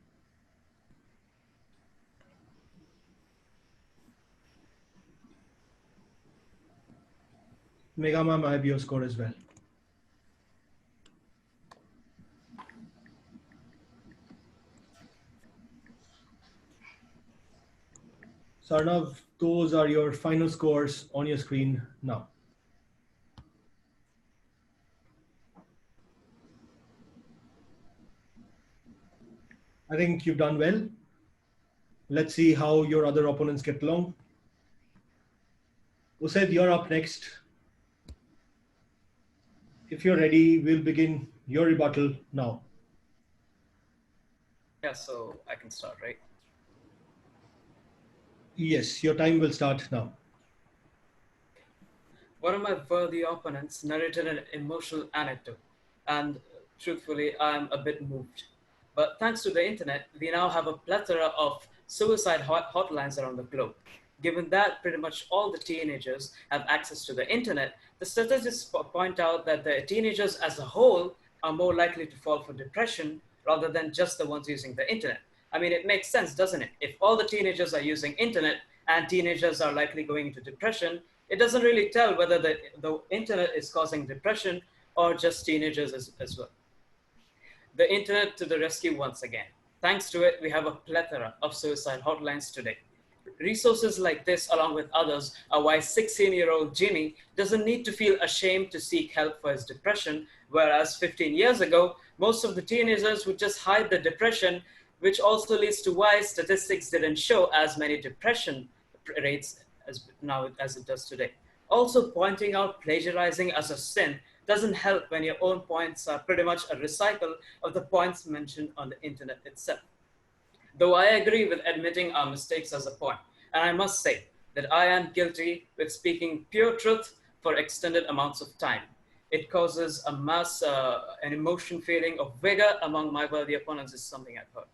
Megha ma'am, I have your score as well. Sarnav, those are your final scores on your screen now. I think you've done well. Let's see how your other opponents get along. Usaid, you're up next. If you're ready, we'll begin your rebuttal now. Yeah, so I can start, right? Yes, your time will start now. One of my worthy opponents narrated an emotional anecdote, and truthfully, I'm a bit moved. But thanks to the internet, we now have a plethora of suicide hotlines around the globe. Given that pretty much all the teenagers have access to the internet, the statistics point out that the teenagers as a whole are more likely to fall for depression rather than just the ones using the internet. I mean, it makes sense, doesn't it? If all the teenagers are using internet and teenagers are likely going into depression, it doesn't really tell whether the internet is causing depression or just teenagers as well. The internet to the rescue once again. Thanks to it, we have a plethora of suicide hotlines today. Resources like this, along with others, are why 16-year-old Jimmy doesn't need to feel ashamed to seek help for his depression, whereas 15 years ago, most of the teenagers would just hide the depression, which also leads to why statistics didn't show as many depression rates as it does today. Also, pointing out plagiarizing as a sin doesn't help when your own points are pretty much a recycle of the points mentioned on the internet itself. Though I agree with admitting our mistakes as a point, and I must say that I am guilty with speaking pure truth for extended amounts of time. It causes an emotion feeling of vigor among my worthy opponents is something I've heard.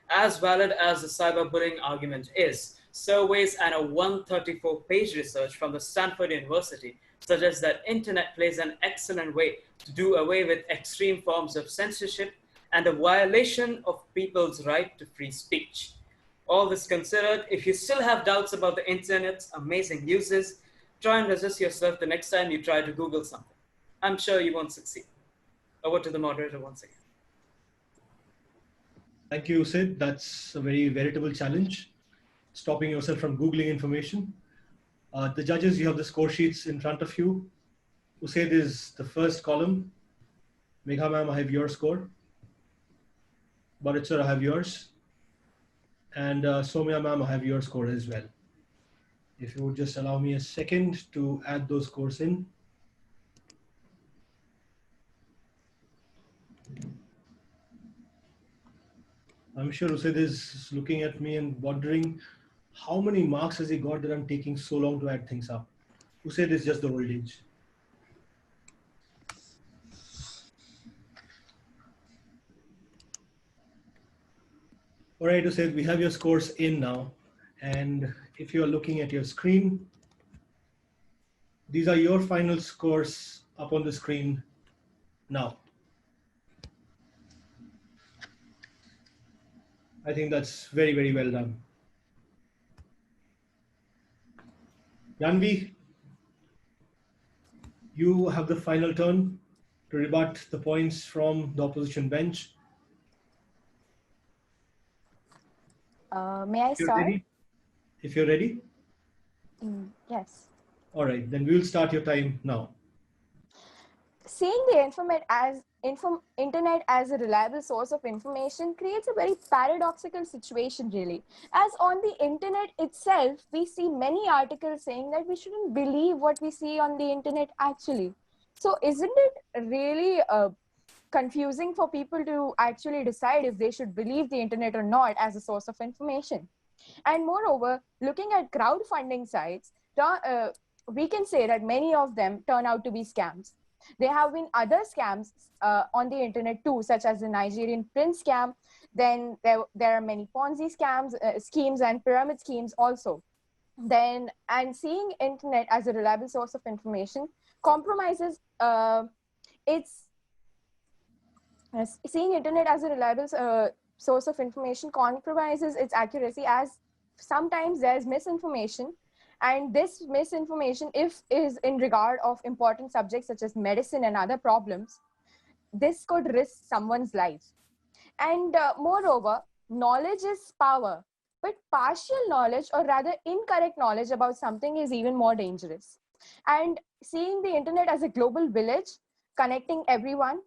As valid as the cyberbullying argument is, surveys and a 134-page research from the Stanford University suggests that internet plays an excellent way to do away with extreme forms of censorship and a violation of people's right to free speech. All this considered, if you still have doubts about the internet's amazing uses, try and resist yourself the next time you try to Google something. I'm sure you won't succeed. Over to the moderator once again. Thank you, Sid. That's a very veritable challenge, stopping yourself from Googling information. The judges, you have the score sheets in front of you. Usaid is the first column. Megha ma'am, I have your score. Burrett sir, I have yours. And Somya ma'am, I have your score as well. If you would just allow me a second to add those scores in. I'm sure Usaid is looking at me and wondering how many marks has he got that I'm taking so long to add things up. Usaid is just the old age. All right, Usaid, we have your scores in now. And if you are looking at your screen, these are your final scores up on the screen now. I think that's very, very well done. Yanvi, you have the final turn to rebut the points from the opposition bench. May I start? If you're ready? Yes. All right, then we'll start your time now. Seeing the internet as a reliable source of information creates a very paradoxical situation, really. As on the internet itself, we see many articles saying that we shouldn't believe what we see on the internet actually. So isn't it really confusing for people to actually decide if they should believe the internet or not as a source of information? And moreover, looking at crowdfunding sites, we can say that many of them turn out to be scams. There have been other scams on the internet too, such as the Nigerian prince scam. Then there are many Ponzi scams, schemes and pyramid schemes also. And seeing internet as a reliable source of information compromises seeing internet as a reliable source of information compromises its accuracy, as sometimes there's misinformation. And this misinformation, if is in regard of important subjects such as medicine and other problems, this could risk someone's life. And moreover, knowledge is power, but partial knowledge, or rather incorrect knowledge about something, is even more dangerous. And seeing the internet as a global village connecting everyone,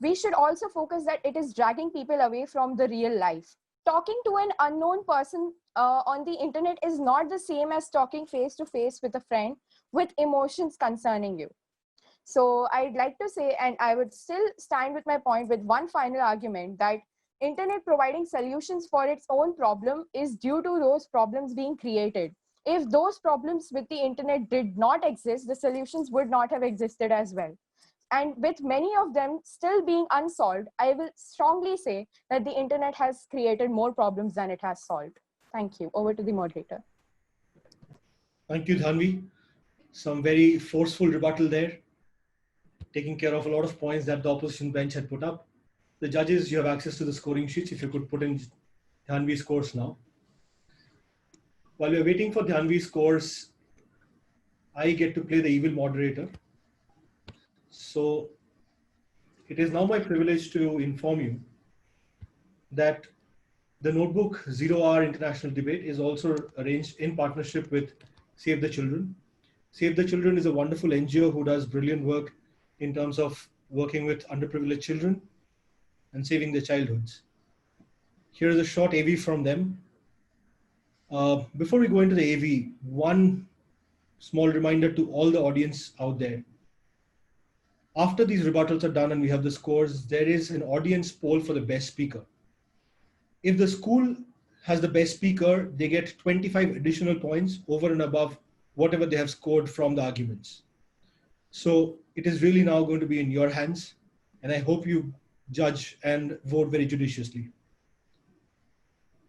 we should also focus that it is dragging people away from the real life. talking to an unknown person on the internet is not the same as talking face to face with a friend with emotions concerning you. So I'd like to say, and I would still stand with my point with one final argument, that internet providing solutions for its own problem is due to those problems being created. If those problems with the internet did not exist, the solutions would not have existed as well. And with many of them still being unsolved, I will strongly say that the internet has created more problems than it has solved. Thank you. Over to the moderator. Thank you, Dhanvi. Some very forceful rebuttal there, taking care of a lot of points that the opposition bench had put up. The judges, you have access to the scoring sheets. If you could put in Dhanvi's scores now. While we're waiting for Dhanvi's scores, I get to play the evil moderator. So it is now my privilege to inform you that the notebook 0-hour international debate is also arranged in partnership with Save the Children. Save the Children is a wonderful NGO who does brilliant work in terms of working with underprivileged children and saving their childhoods. Here is a short AV from them. Before we go into the AV, one small reminder to all the audience out there. After these rebuttals are done and we have the scores, there is an audience poll for the best speaker. If the school has the best speaker, they get 25 additional points over and above whatever they have scored from the arguments. So it is really now going to be in your hands, and I hope you judge and vote very judiciously.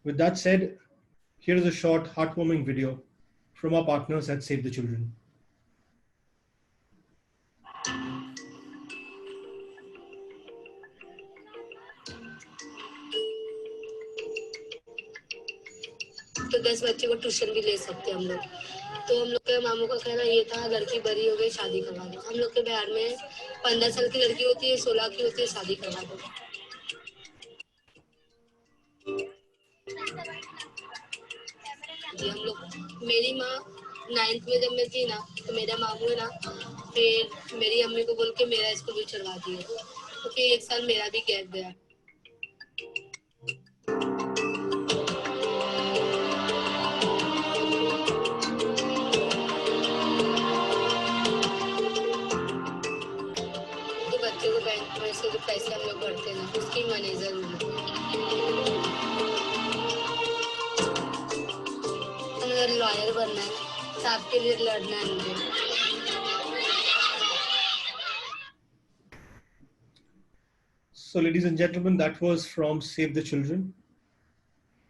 With that said, here is a short, heartwarming video from our partners at Save the Children. तो 10 बच्चे को tuition भी ले सकते हैं हम लोग। तो हम लोग के मामू का कहना ये था, लड़की बड़ी हो गई शादी करवा दो। हम लोग के बिहार में 15 साल की लड़की होती है, 16 की होती है, शादी करवा दो। जी हम लोग, मेरी माँ 9th में जब मैं थी ना, तो मेरा मामू है ना, फिर मेरी अम्मी को बोल के मेरा स्कूल भी चढ़वा दिए, क्योंकि 1 साल मेरा भी गैप गया। बच्चों को बैंक में से जो पैसे हम लोग भरते हैं उसकी मैनेजर हूँ। मुझे लॉयर बनना है, सबके लिए लड़ना है मुझे। So ladies and gentlemen, that was from Save the Children.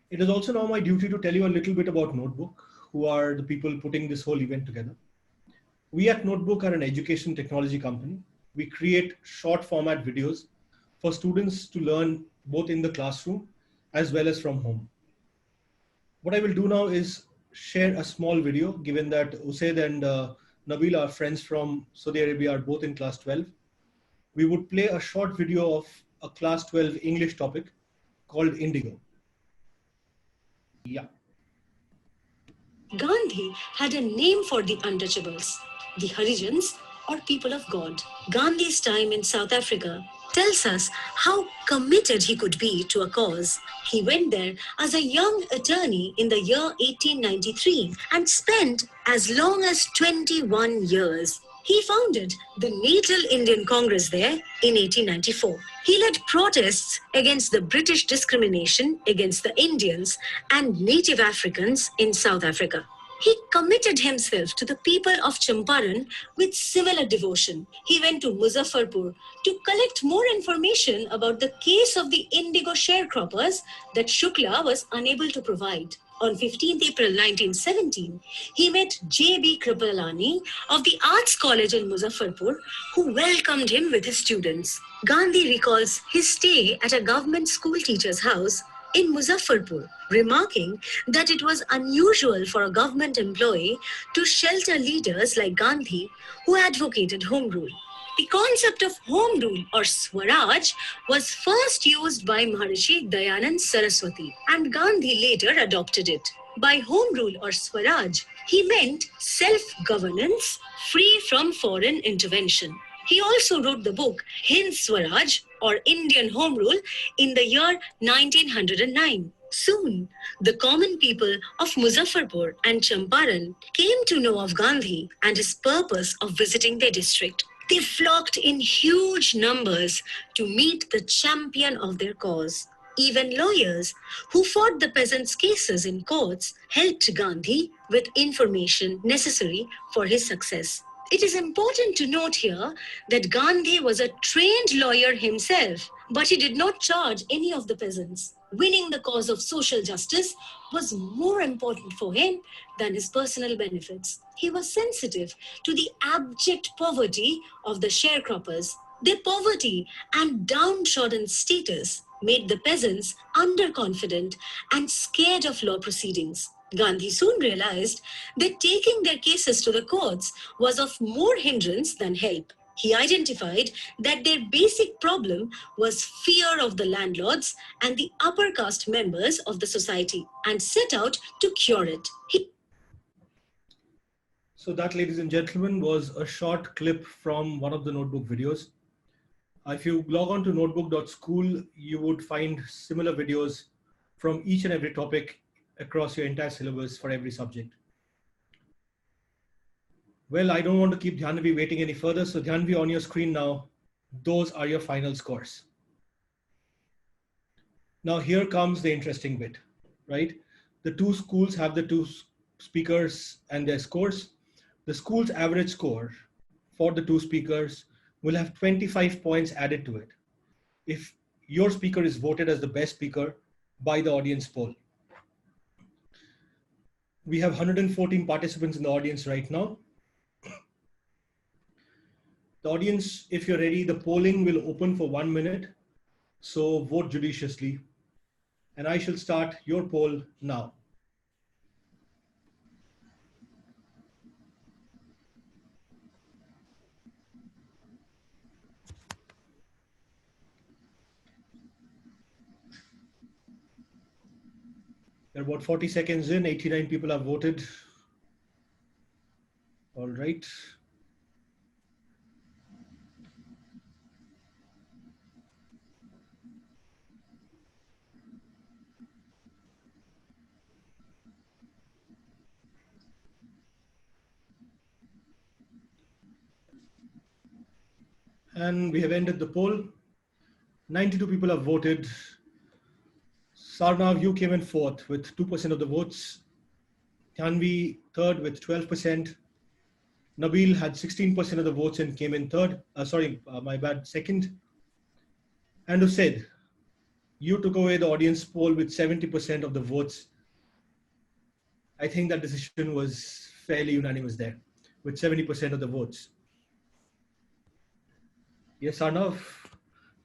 It is also now my duty to tell you a little bit about Notebook, who are the people putting this whole event together. We at Notebook are an education technology company. We create short format videos for students to learn both in the classroom as well as from home. What I will do now is share a small video, given that Usaid and Nabil, our friends from Saudi Arabia, are both in class 12. We would play a short video of a class 12 English topic called Indigo. Yeah. Gandhi had a name for the untouchables, the Harijans, or people of God. Gandhi's time in South Africa tells us how committed he could be to a cause. He went there as a young attorney in the year 1893 and spent as long as 21 years. He founded the Natal Indian Congress there in 1894. He led protests against the British discrimination against the Indians and Native Africans in South Africa. He committed himself to the people of Champaran with similar devotion. He went to Muzaffarpur to collect more information about the case of the indigo sharecroppers that Shukla was unable to provide. On 15th April 1917, he met J.B. Kripalani of the Arts College in Muzaffarpur, who welcomed him with his students. Gandhi recalls his stay at a government school teacher's house in Muzaffarpur, remarking that it was unusual for a government employee to shelter leaders like Gandhi who advocated home rule. The concept of home rule or Swaraj was first used by Maharishi Dayanand Saraswati, and Gandhi later adopted it. By home rule or Swaraj, he meant self-governance free from foreign intervention. He also wrote the book Hind Swaraj or Indian Home Rule in the year 1909. Soon, the common people of Muzaffarpur and Champaran came to know of Gandhi and his purpose of visiting their district. They flocked in huge numbers to meet the champion of their cause. Even lawyers who fought the peasants' cases in courts helped Gandhi with information necessary for his success. It is important to note here that Gandhi was a trained lawyer himself, but he did not charge any of the peasants. Winning the cause of social justice was more important for him than his personal benefits. He was sensitive to the abject poverty of the sharecroppers. Their poverty and downtrodden status made the peasants underconfident and scared of law proceedings. Gandhi soon realized that taking their cases to the courts was of more hindrance than help. He identified that their basic problem was fear of the landlords and the upper caste members of the society and set out to cure it. So that, ladies and gentlemen, was a short clip from one of the notebook videos. If you log on to notebook.school, you would find similar videos from each and every topic across your entire syllabus for every subject. Well, I don't want to keep Dhyanvi waiting any further. So Dhyanvi, on your screen now, those are your final scores. Now here comes the interesting bit, right? The two schools have the two speakers and their scores. The school's average score for the two speakers will have 25 points added to it if your speaker is voted as the best speaker by the audience poll. We have 114 participants in the audience right now. The audience, if you're ready, the polling will open for 1 minute. So vote judiciously. And I shall start your poll now. We're about 40 seconds in, 89 people have voted. All right. And we have ended the poll. 92 people have voted. Sarnav, you came in fourth with 2% of the votes. Tanvi, third with 12%. Nabil had 16% of the votes and came in third. Second. And Usaid, you took away the audience poll with 70% of the votes. I think that decision was fairly unanimous there, with 70% of the votes. Yes, Arnav,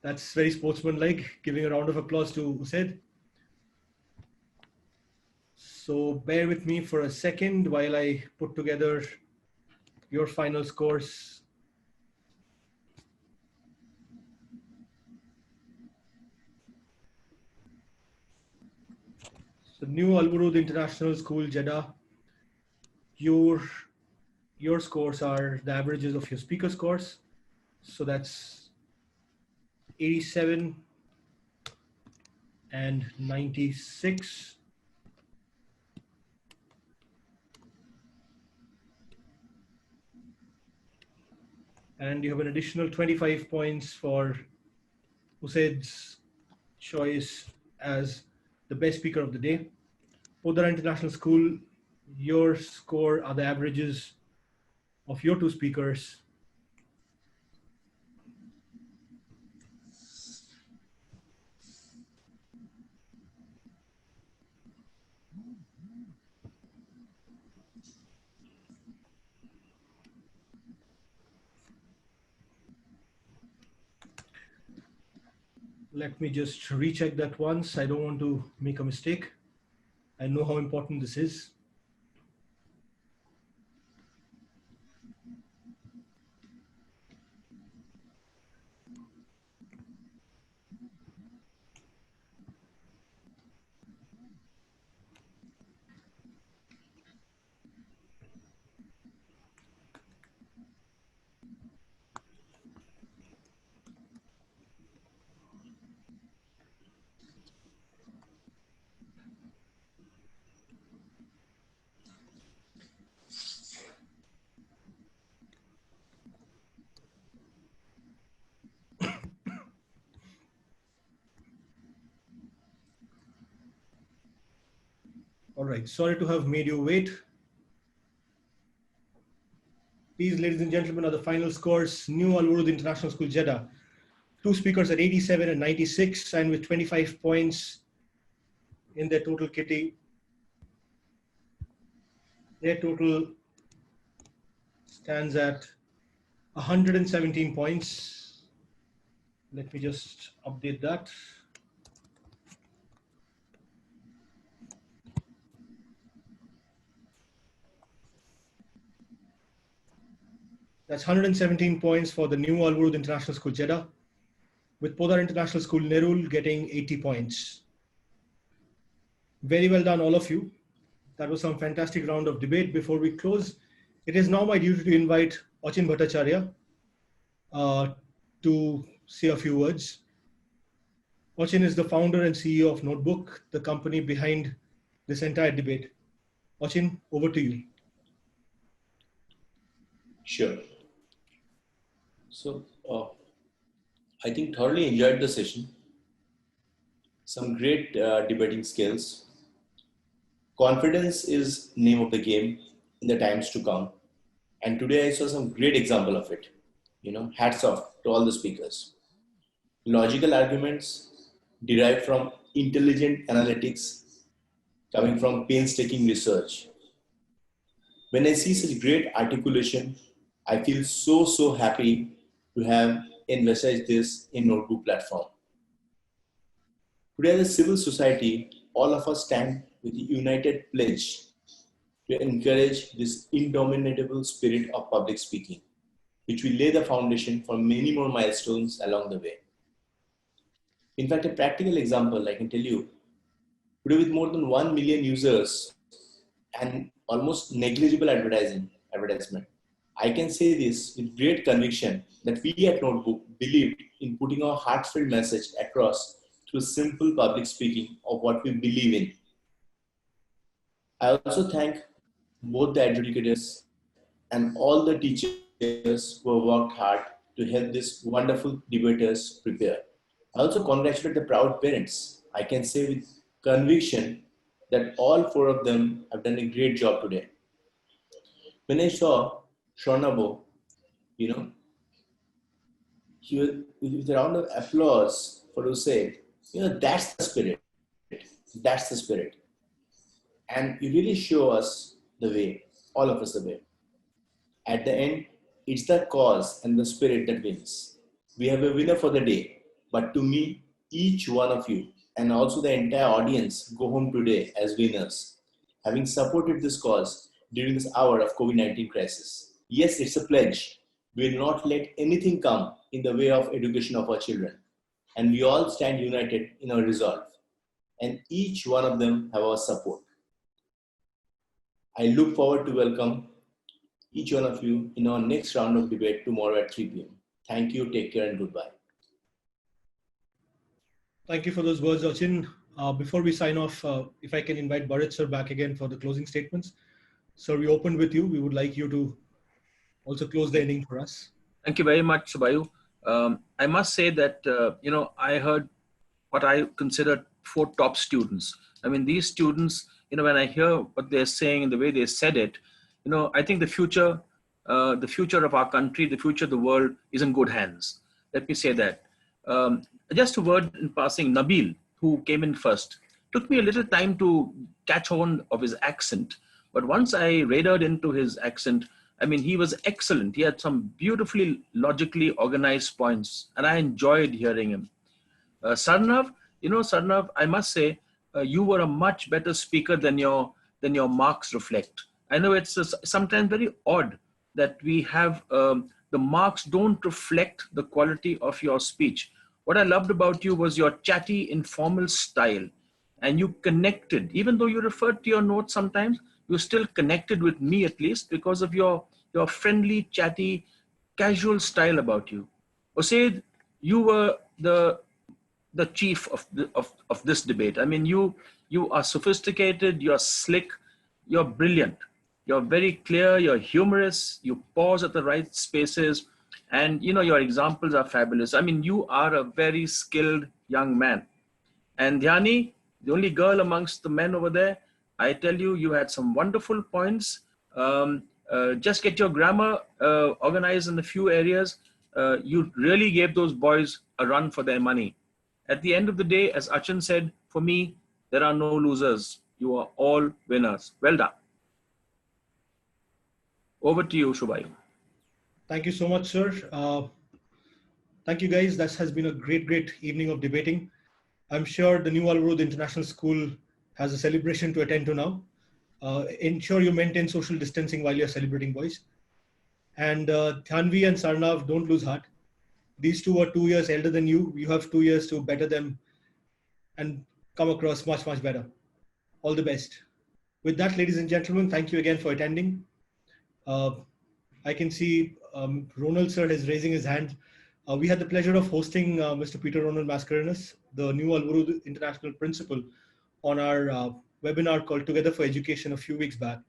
that's very sportsmanlike, giving a round of applause to Usaid. So bear with me for a second while I put together your final scores. So new Wurood International School, Jeddah, your scores are the averages of your speaker scores. So that's 87 and 96. And you have an additional 25 points for Usaid's choice as the best speaker of the day. Podar International School, your score are the averages of your two speakers. Let me just recheck that once. I don't want to make a mistake. I know how important this is. All right, sorry to have made you wait. These, ladies and gentlemen, are the final scores. New Wurood International School, Jeddah. Two speakers at 87 and 96, and with 25 points in their total kitty. Their total stands at 117 points. Let me just update that. That's 117 points for the new Wurood International School, Jeddah, with Podar International School, Nerul, getting 80 points. Very well done, all of you. That was some fantastic round of debate. Before we close, it is now my duty to invite Achin Bhattacharyya to say a few words. Achin is the founder and CEO of Notebook, the company behind this entire debate. Achin, over to you. Sure. So, I think thoroughly enjoyed the session. Some great debating skills. Confidence is name of the game in the times to come. And today I saw some great example of it. You know, hats off to all the speakers. Logical arguments derived from intelligent analytics coming from painstaking research. When I see such great articulation, I feel so happy to have envisaged this in Notebook platform. Today as a civil society, all of us stand with a united pledge to encourage this indomitable spirit of public speaking, which will lay the foundation for many more milestones along the way. In fact, a practical example I can tell you, today with more than 1 million users and almost negligible advertisement, I can say this with great conviction that we at Notebook believed in putting our heartfelt message across through simple public speaking of what we believe in. I also thank both the adjudicators and all the teachers who have worked hard to help these wonderful debaters prepare. I also congratulate the proud parents. I can say with conviction that all 4 of them have done a great job today. When I saw Shornabo, you know, he was with a round of applause for Usaid. You know, that's the spirit. That's the spirit. And you really show us the way, all of us the way. At the end, it's the cause and the spirit that wins. We have a winner for the day, but to me, each one of you and also the entire audience go home today as winners, having supported this cause during this hour of COVID-19 crisis. Yes, it's a pledge. We will not let anything come in the way of education of our children. And we all stand united in our resolve. And each one of them have our support. I look forward to welcome each one of you in our next round of debate tomorrow at 3 p.m. Thank you, take care, and goodbye. Thank you for those words, Achin. Before we sign off, if I can invite Burrett sir back again for the closing statements. Sir, we opened with you. We would like you to also close the inning for us. Thank you very much, Subayu. I must say that, you know, I heard what I consider 4 top students. I mean, these students, you know, when I hear what they're saying and the way they said it, you know, I think the future of our country, the future of the world is in good hands. Let me say that. Just a word in passing, Nabil, who came in first, took me a little time to catch on of his accent. But once I radored into his accent, I mean, he was excellent. He had some beautifully, logically organized points, and I enjoyed hearing him. Sarnav, you know, Sarnav, I must say, you were a much better speaker than your marks reflect. I know it's sometimes very odd that we have the marks don't reflect the quality of your speech. What I loved about you was your chatty, informal style, and you connected, even though you referred to your notes sometimes, you still connected with me at least because of your friendly, chatty, casual style about you. Usaid, you were the chief of this debate. I mean, you are sophisticated, you're slick, you're brilliant, you're very clear, you're humorous, you pause at the right spaces, and you know, your examples are fabulous. I mean, you are a very skilled young man. And Dhyani, the only girl amongst the men over there, I tell you, you had some wonderful points. Just get your grammar organized in a few areas. You really gave those boys a run for their money. At the end of the day, as Achin said, for me, there are no losers. You are all winners. Well done. Over to you, Shubhai. Thank you so much, sir. Thank you, guys. That has been a great evening of debating. I'm sure the new Wurood International School has a celebration to attend to now. Ensure you maintain social distancing while you're celebrating, boys. And Thanvi and Sarnav, don't lose heart. These two are 2 years elder than you. You have 2 years to better them and come across much better. All the best. With that, ladies and gentlemen, thank you again for attending. I can see Ronald sir is raising his hand. We had the pleasure of hosting Mr. Peter Ronald Mascarenhas, the new Wurood International Principal, on our webinar called Together for Education a few weeks back.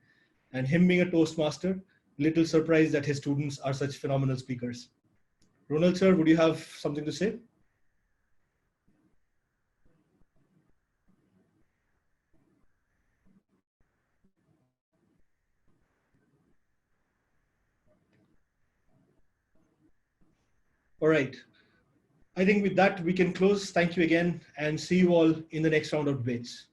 And him being a Toastmaster, little surprised that his students are such phenomenal speakers. Ronald sir, would you have something to say? All right. I think with that, we can close. Thank you again and see you all in the next round of debates.